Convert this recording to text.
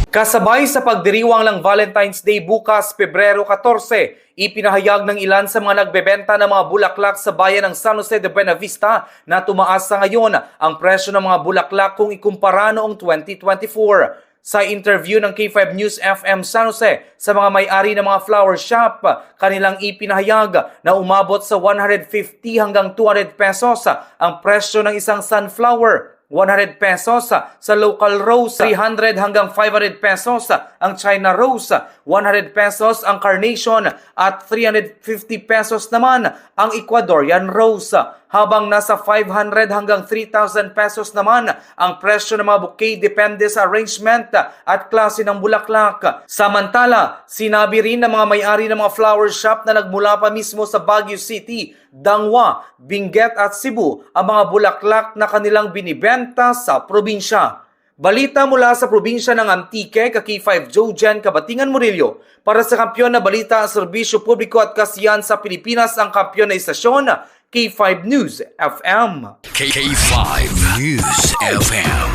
Kasabay sa pagdiriwang ng Valentine's Day bukas, Pebrero 14, ipinahayag ng ilan sa mga nagbebenta ng mga bulaklak sa bayan ng San Jose de Buenavista na tumaas sa ngayon ang presyo ng mga bulaklak kung ikumpara noong 2024. Sa interview ng K5 News FM San Jose sa mga may-ari ng mga flower shop, kanilang ipinahayag na umabot sa 150 hanggang 200 pesos ang presyo ng isang sunflower. 100 pesos sa local rose, 300 hanggang 500 pesos ang China rose, 100 pesos ang carnation at 350 pesos naman ang Ecuadorian rose. Habang nasa 500 hanggang 3,000 pesos naman ang presyo ng mga bouquet depende sa arrangement at klase ng bulaklak. Samantala, sinabi rin ng mga may-ari ng mga flower shop na nagmula pa mismo sa Baguio City, Dangwa, Benguet at Cebu ang mga bulaklak na kanilang binibenta sa probinsya. Balita mula sa probinsya ng Antique, K5 Jojen, Kabatingan, Murillo. Para sa Kampiyon na Balita, Serbisyo Publiko at Kasiyahan sa Pilipinas, ang kampiyon na istasyon, K5 News FM. K5 News FM.